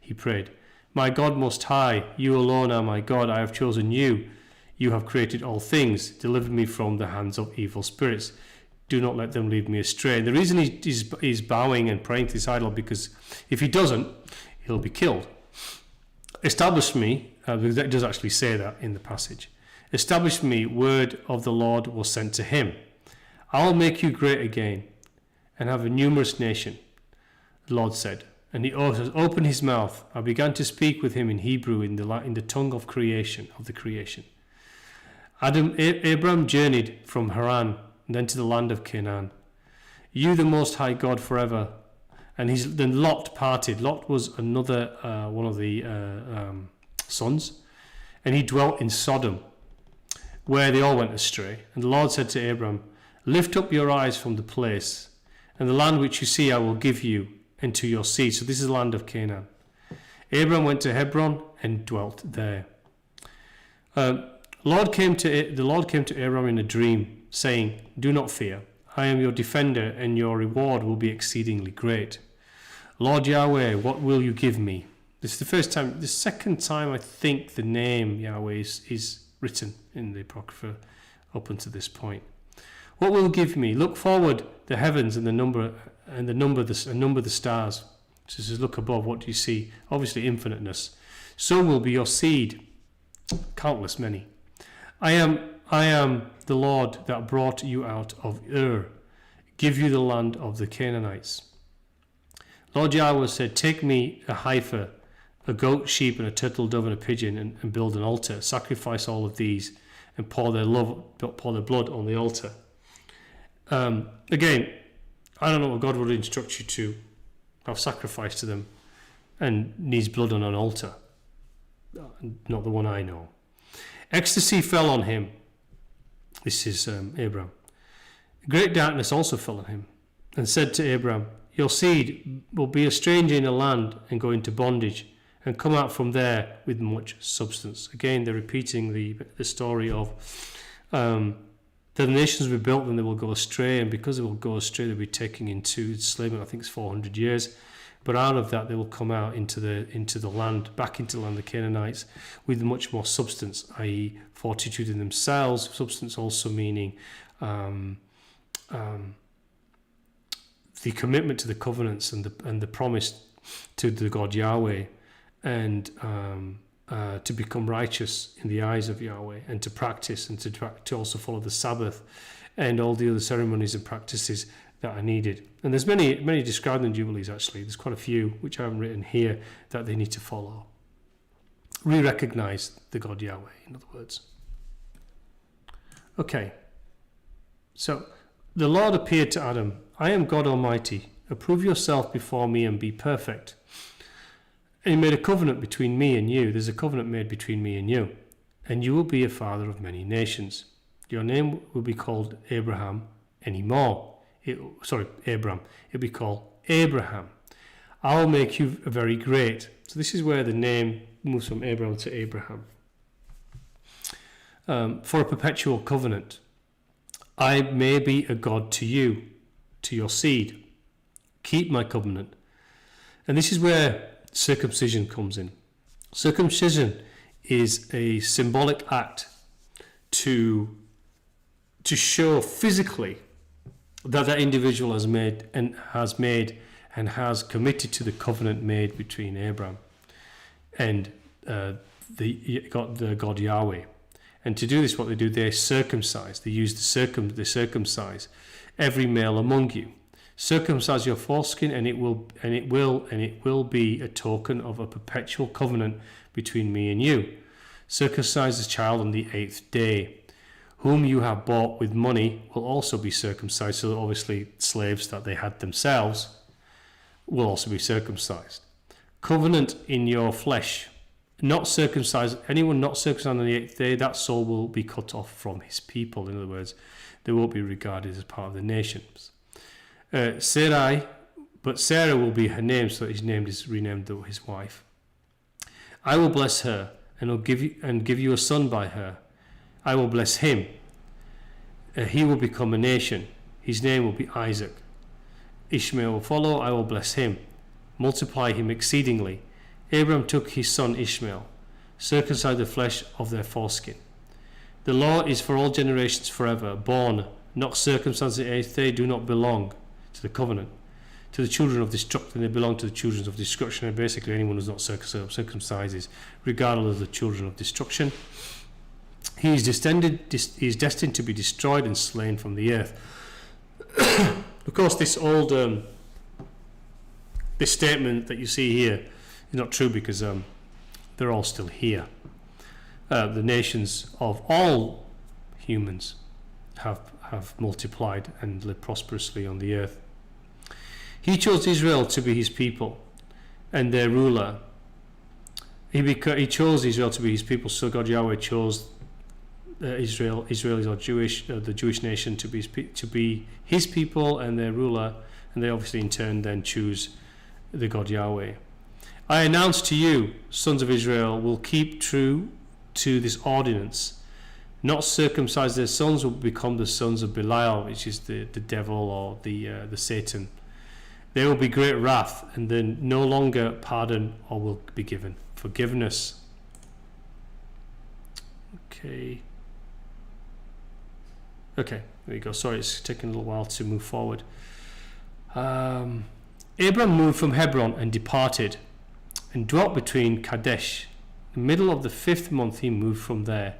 [SPEAKER 1] He prayed. My God Most High, you alone are my God. I have chosen you. You have created all things. Delivered me from the hands of evil spirits. Do not let them lead me astray. And the reason he's bowing and praying to this idol, because if he doesn't, he'll be killed. Establish me, because that does actually say that in the passage. Establish me, word of the Lord was sent to him. I will make you great again and have a numerous nation, the Lord said. And he opened his mouth. I began to speak with him in Hebrew, in the tongue of creation, of the creation. Abram journeyed from Haran and then to the land of Canaan. You, the Most High God, forever. And then Lot parted. Lot was another one of the sons, and he dwelt in Sodom, where they all went astray. And the Lord said to Abram, lift up your eyes from the place, and the land which you see I will give you, and to your seed. So this is the land of Canaan. Abram went to Hebron and dwelt there. The Lord came to Abram in a dream, saying, do not fear. I am your defender, and your reward will be exceedingly great. Lord Yahweh, what will you give me? This is the second time I think the name Yahweh is written in the Apocrypha up until this point. What will you give me? Look forward the heavens and number the stars. So it says, look above, what do you see? Obviously infiniteness. So will be your seed, countless many. I am the Lord that brought you out of Ur, give you the land of the Canaanites. Lord Yahweh said, take me a heifer, a goat, sheep, and a turtle dove, and a pigeon, and build an altar. Sacrifice all of these, and pour their blood on the altar. Again, I don't know what God would instruct you to have sacrifice to them, and needs blood on an altar. Not the one I know. Ecstasy fell on him. This is Abram. Great darkness also fell on him, and said to Abram, your seed will be a stranger in a land and go into bondage, and come out from there with much substance. Again, they're repeating the story of the nations will be built, and they will go astray, and because they will go astray, they'll be taken into enslavement. I think it's 400 years. But out of that, they will come out into the land, back into the land of the Canaanites, with much more substance, i.e., fortitude in themselves. Substance also meaning the commitment to the covenants and the promise to the God Yahweh, and to become righteous in the eyes of Yahweh, and to practice and to also follow the Sabbath and all the other ceremonies and practices that are needed. And there's many described in Jubilees, actually. There's quite a few which I haven't written here that they need to follow. Re-recognize the God Yahweh, in other words. Okay. So the Lord appeared to Adam. I am God Almighty. Approve yourself before me and be perfect. And he made a covenant between me and you. There's a covenant made between me and you. And you will be a father of many nations. Your name will be called Abraham anymore. Abram. It'll be called Abraham. I will make you very great. So this is where the name moves from Abram to Abraham. For a perpetual covenant. I may be a God to you, to your seed. Keep my covenant. And this is where circumcision comes in. Circumcision is a symbolic act to show physically that individual has made and has committed to the covenant made between Abram and the God Yahweh. And to do this, what they do, they circumcise. They use they circumcise every male among you. Circumcise your foreskin, and it will be a token of a perpetual covenant between me and you. Circumcise the child on the 8th day. Whom you have bought with money will also be circumcised. So obviously slaves that they had themselves will also be circumcised. Covenant in your flesh. Not circumcised. Anyone not circumcised on the 8th day, that soul will be cut off from his people. In other words, they won't be regarded as part of the nations. Sarai, but Sarah will be her name, so his name is renamed his wife. I will bless her, and will give you a son by her. I will bless him. He will become a nation. His name will be Isaac. Ishmael will follow. I will bless him. Multiply him exceedingly. Abram took his son Ishmael, circumcised the flesh of their foreskin. The law is for all generations forever. Born, not circumcised the 8th day, do not belong to the covenant. To the children of destruction, they belong to the children of destruction. And basically anyone who's not circumcised is regardless of the children of destruction. He is destined to be destroyed and slain from the earth. Of course, this statement that you see here is not true, because they're all still here. The nations of all humans have have multiplied and lived prosperously on the earth. He chose Israel to be his people and their ruler. He chose Israel to be his people, so God Yahweh chose Israelis or Jewish, the Jewish nation to be his people and their ruler, and they obviously in turn then choose the God Yahweh. I announce to you, sons of Israel, will keep true to this ordinance, not circumcise their sons will become the sons of Belial, which is the devil or the Satan. There will be great wrath, and then no longer pardon or will be given forgiveness. Okay, there you go. Sorry, it's taking a little while to move forward. Abram moved from Hebron and departed, and dwelt between Kadesh. In the middle of the 5th month he moved from there.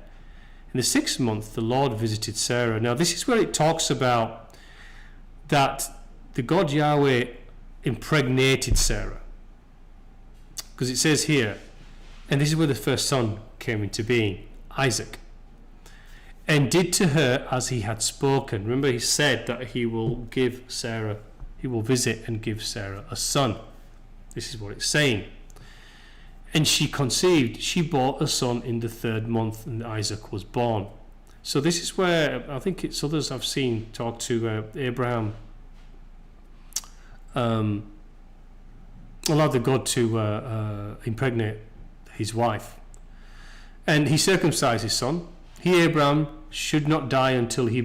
[SPEAKER 1] In the 6th month the Lord visited Sarah. Now this is where it talks about that the God Yahweh impregnated Sarah, because it says here, and this is where the first son came into being, Isaac, and did to her as he had spoken. Remember, he said that he will visit and give Sarah a son. This is what it's saying. And she conceived, she bore a son in the 3rd month, and Isaac was born. So this is where I think it's others I've seen talk to Abraham, allowed the God to impregnate his wife, and he circumcised his son. He, Abraham, should not die until he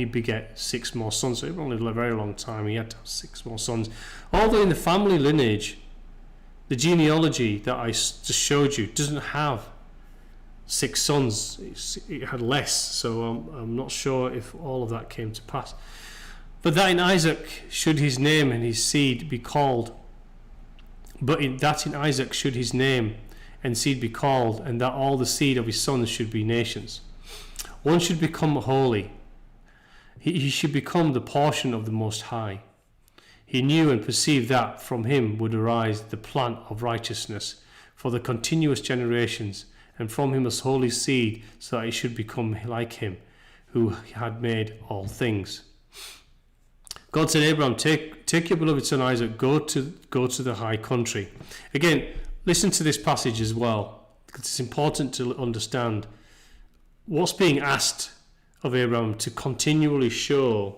[SPEAKER 1] beget 6 more sons. So Abraham lived a very long time. He had to have 6 more sons. Although in the family lineage, the genealogy that I just showed you doesn't have 6 sons. It had less, so I'm not sure if all of that came to pass. But that in Isaac should his name and his seed be called. But in Isaac should his name and seed be called, and that all the seed of his sons should be nations. One should become holy. He should become the portion of the Most High. He knew and perceived that from him would arise the plant of righteousness for the continuous generations, and from him a holy seed, so that he should become like him who had made all things. God said, Abraham, take your beloved son Isaac, go to the high country. Again, listen to this passage as well, because it's important to understand what's being asked of Abraham to continually show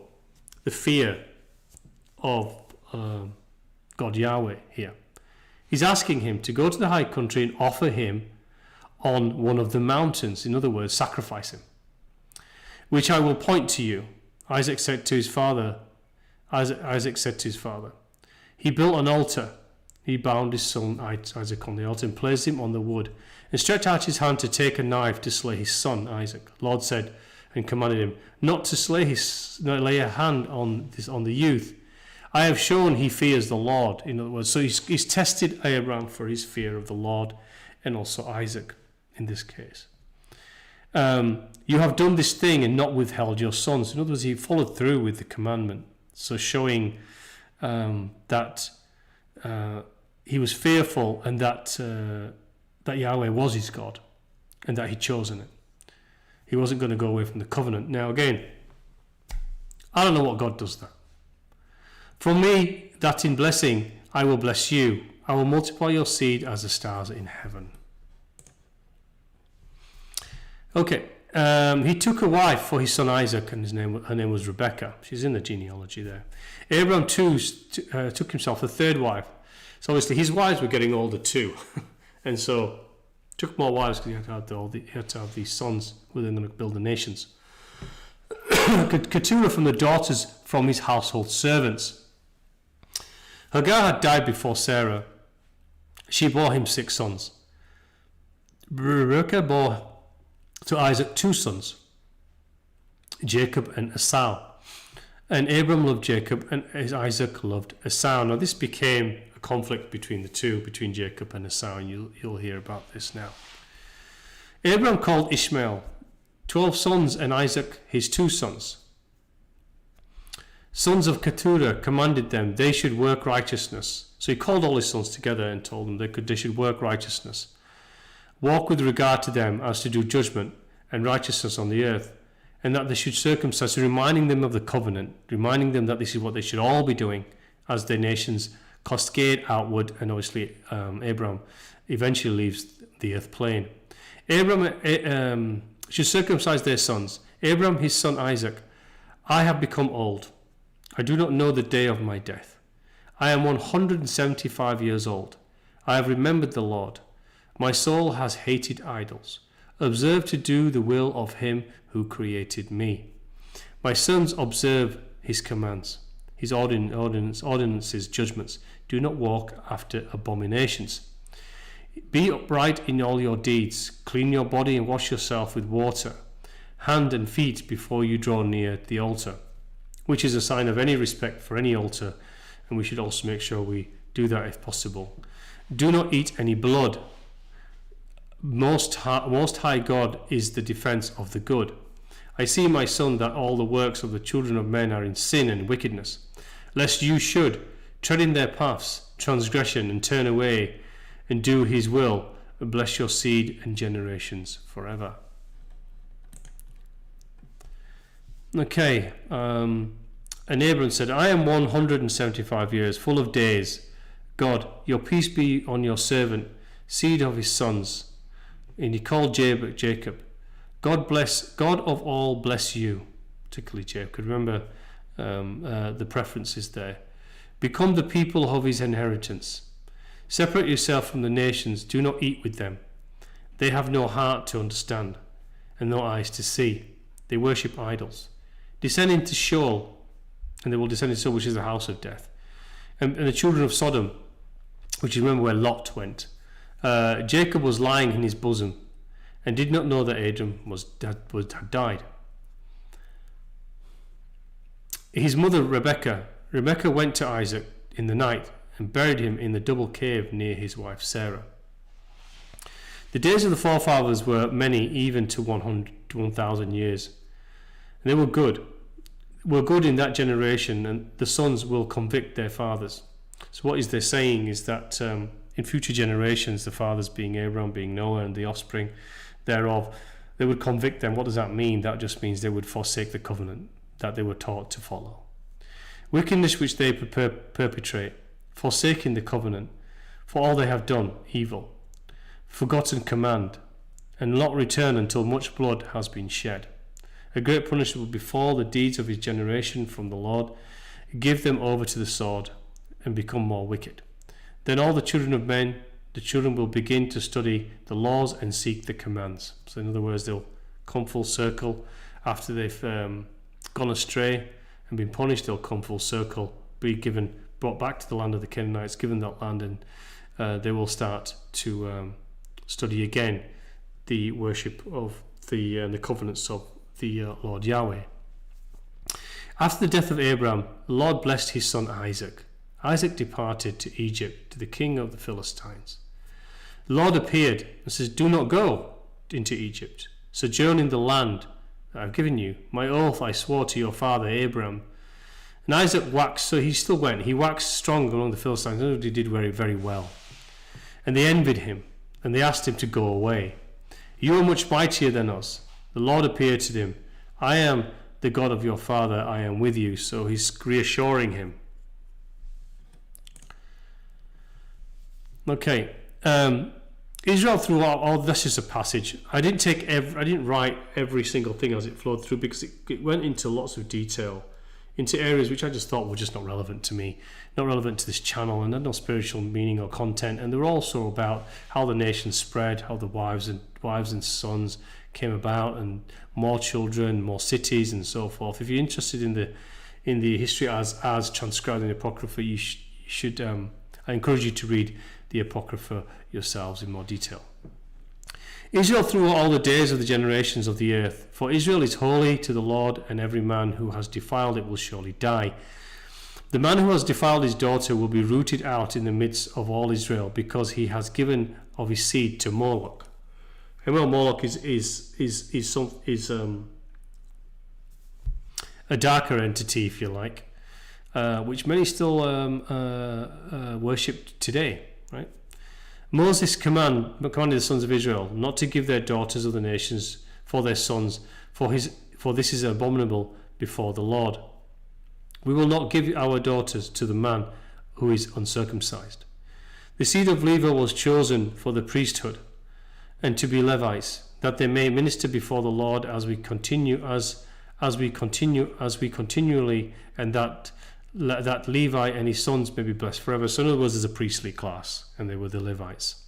[SPEAKER 1] the fear of God Yahweh here. He's asking him to go to the high country and offer him on one of the mountains. In other words, sacrifice him, which I will point to you. Isaac said to his father. He built an altar. He bound his son Isaac on the altar and placed him on the wood, and stretched out his hand to take a knife to slay his son Isaac. The Lord said and commanded him not to lay a hand on the youth. I have shown he fears the Lord. In other words, so he's tested Abraham for his fear of the Lord, and also Isaac in this case. You have done this thing and not withheld your sons. In other words, he followed through with the commandment. So showing that he was fearful, and that Yahweh was his God, and that he'd chosen it. He wasn't going to go away from the covenant. Now again, I don't know what God does that. From me, that in blessing, I will bless you. I will multiply your seed as the stars in heaven. Okay. He took a wife for his son Isaac, and her name was Rebekah. She's in the genealogy there. Abraham too took himself a 3rd wife. So obviously his wives were getting older too, and so took more wives because he had to have these sons who were then going to build the nations. Keturah from the daughters from his household servants. Hagar had died before Sarah. She bore him 6 sons. Rebekah bore to Isaac 2 sons, Jacob and Esau. And Abram loved Jacob, and Isaac loved Esau. Now this became a conflict between the two, between Jacob and Esau, and you'll hear about this now. Abram called Ishmael 12 sons, and Isaac his 2 sons. Sons of Keturah commanded them they should work righteousness. So he called all his sons together and told them they should work righteousness. Walk with regard to them as to do judgment and righteousness on the earth, and that they should circumcise, so reminding them of the covenant, reminding them that this is what they should all be doing as their nations cascade outward, and obviously Abraham eventually leaves the earth plane. Abraham should circumcise their sons. Abraham, his son Isaac, I have become old. I do not know the day of my death. I am 175 years old. I have remembered the Lord. My soul has hated idols. Observe to do the will of him who created me. My sons, observe his commands, his ordinances, judgments. Do not walk after abominations. Be upright in all your deeds. Clean your body and wash yourself with water, hand and feet, before you draw near the altar, which is a sign of any respect for any altar, and we should also make sure we do that if possible. Do not eat any blood. Most High God is the defense of the good. I see, my son, that all the works of the children of men are in sin and wickedness, lest you should tread in their paths, transgression, and turn away and do his will, and bless your seed and generations forever. Okay, and Abram said, I am 175 years, full of days. God, your peace be on your servant, seed of his sons. And he called Jacob. God of all bless you, particularly Jacob. Remember the preferences there. Become the people of his inheritance. Separate yourself from the nations. Do not eat with them. They have no heart to understand, and no eyes to see. They worship idols. Descend into Sheol, and they will descend into Sheol, which is the house of death. And the children of Sodom, which you remember where Lot went. Jacob was lying in his bosom, and did not know that Abram had died. His mother Rebekah went to Isaac in the night and buried him in the double cave near his wife Sarah. The days of the forefathers were many, even to 1,000 years. And they were good in that generation, and the sons will convict their fathers. So what is they saying is that in future generations, the fathers being Abraham, being Noah, and the offspring thereof, they would convict them. What does that mean? That just means they would forsake the covenant that they were taught to follow. Wickedness which they perpetrate, forsaking the covenant, for all they have done, evil, forgotten command, and not return until much blood has been shed. A great punishment will befall the deeds of his generation from the Lord. Give them over to the sword, and become more wicked. Then all the children of men, the children will begin to study the laws and seek the commands. So in other words, they'll come full circle after they've gone astray and been punished. They'll come full circle, brought back to the land of the Canaanites, given that land, and they will start to study again the worship of the covenants of the Lord Yahweh. After the death of Abraham, the Lord blessed his son Isaac. Isaac departed to Egypt, to the king of the Philistines. The Lord appeared and says, do not go into Egypt. Sojourn in the land that I've given you. My oath I swore to your father Abraham. And Isaac waxed, so he still went. He waxed strong among the Philistines. And he did very, very well. And they envied him, and they asked him to go away. You are much mightier than us. The Lord appeared to him. I am the God of your father. I am with you. So he's reassuring him. Okay, Israel throughout all this is a passage. I didn't write every single thing as it flowed through, because it went into lots of detail, into areas which I just thought were just not relevant to me, not relevant to this channel, and had no spiritual meaning or content. And they were also about how the nation spread, how the wives and sons came about, and more children, more cities, and so forth. If you're interested in the history as transcribed in the Apocrypha, you should. I encourage you to read the Apocrypha yourselves in more detail. Israel through all the days of the generations of the earth. For Israel is holy to the Lord, and every man who has defiled it will surely die. The man who has defiled his daughter will be rooted out in the midst of all Israel, because he has given of his seed to Moloch. And well, Moloch is a darker entity, if you like, which many still worship today. Right? Moses commanded the sons of Israel not to give their daughters of the nations for their sons, for for this is abominable before the Lord. We will not give our daughters to the man who is uncircumcised. The seed of Levi was chosen for the priesthood, and to be Levites, that they may minister before the Lord as we continually, and that Levi and his sons may be blessed forever. So in other words, there's a priestly class, and they were the Levites.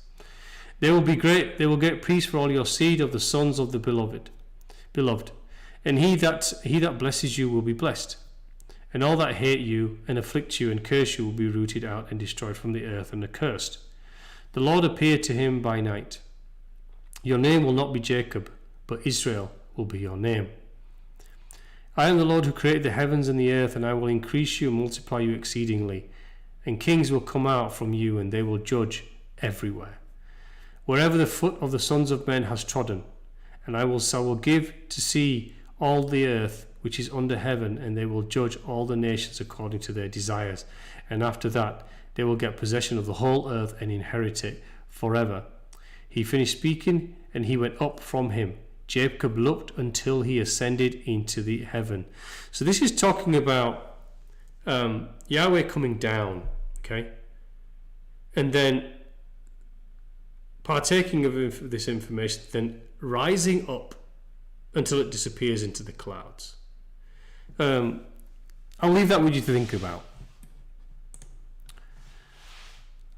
[SPEAKER 1] They will be great. They will get peace for all your seed of the sons of the beloved, and he that blesses you will be blessed, and all that hate you and afflict you and curse you will be rooted out and destroyed from the earth and accursed. The Lord appeared to him by night. Your name will not be Jacob, but Israel will be your name. I am the Lord who created the heavens and the earth, and I will increase you and multiply you exceedingly. And kings will come out from you, and they will judge everywhere, wherever the foot of the sons of men has trodden. And I will give to see all the earth which is under heaven, and they will judge all the nations according to their desires. And after that, they will get possession of the whole earth and inherit it forever. He finished speaking, and he went up from him. Jacob looked until he ascended into the heaven. So this is talking about Yahweh coming down, okay, and then partaking of this information, then rising up until it disappears into the clouds. I'll leave that with you to think about.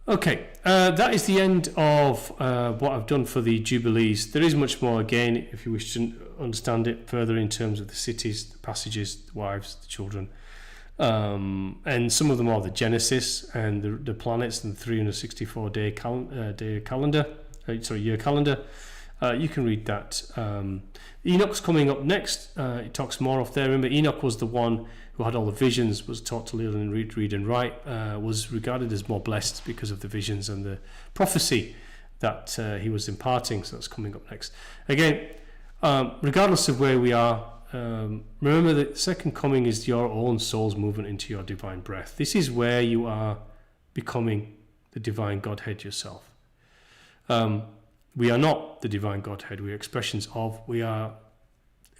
[SPEAKER 1] Okay, that is the end of what I've done for the Jubilees. There is much more, again, if you wish to understand it further in terms of the cities, the passages, the wives, the children, and some of them are the Genesis and the planets and the 364-day year calendar. You can read that. Enoch's coming up next. It talks more off there. Remember, Enoch was the one who had all the visions, was taught to learn and read and write, was regarded as more blessed because of the visions and the prophecy that he was imparting. So that's coming up next. Again, regardless of where we are, remember that the second coming is your own soul's movement into your divine breath. This is where you are becoming the divine Godhead yourself. We are not the divine Godhead. We are expressions of. We are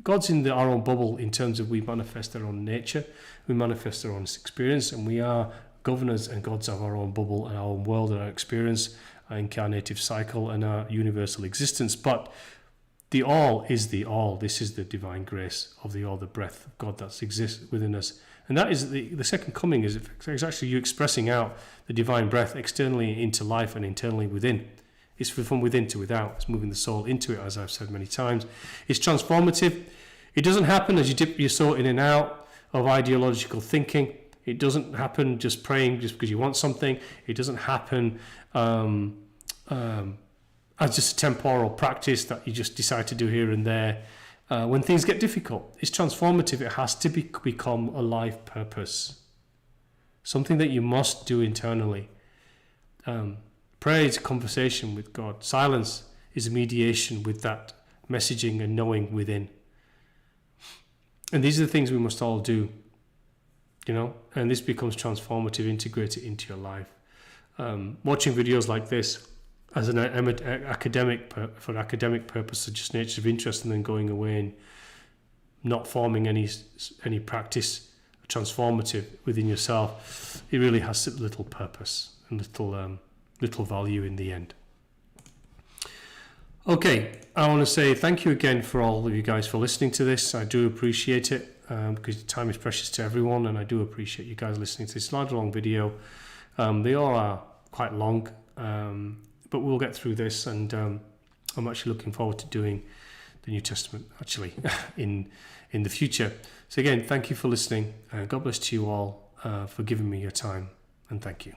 [SPEAKER 1] God's in our own bubble in terms of we manifest our own nature, we manifest our own experience, and we are governors and gods of our own bubble and our own world and our experience, our incarnative cycle and our universal existence. But the all is the all. This is the divine grace of the all, the breath of God that exists within us. And that is the second coming is actually you expressing out the divine breath externally into life and internally within. It's from within to without. It's moving the soul into it, as I've said many times. It's transformative. It doesn't happen as you dip your soul in and out of ideological thinking. It doesn't happen just praying just because you want something. It doesn't happen as just a temporal practice that you just decide to do here and there. When things get difficult, it's transformative. It has to become a life purpose, something that you must do internally. Prayer is a conversation with God. Silence is a mediation with that messaging and knowing within. And these are the things we must all do, and this becomes transformative, integrated into your life. Watching videos like this as an academic purpose, or just nature of interest, and then going away and not forming any practice transformative within yourself, it really has little purpose and little value in the end. Okay, I want to say thank you again for all of you guys for listening to this. I do appreciate it because time is precious to everyone, and I do appreciate you guys listening to this large long video. They all are quite long, but we'll get through this, and I'm actually looking forward to doing the New Testament actually in the future. So again, thank you for listening. God bless to you all for giving me your time, and thank you.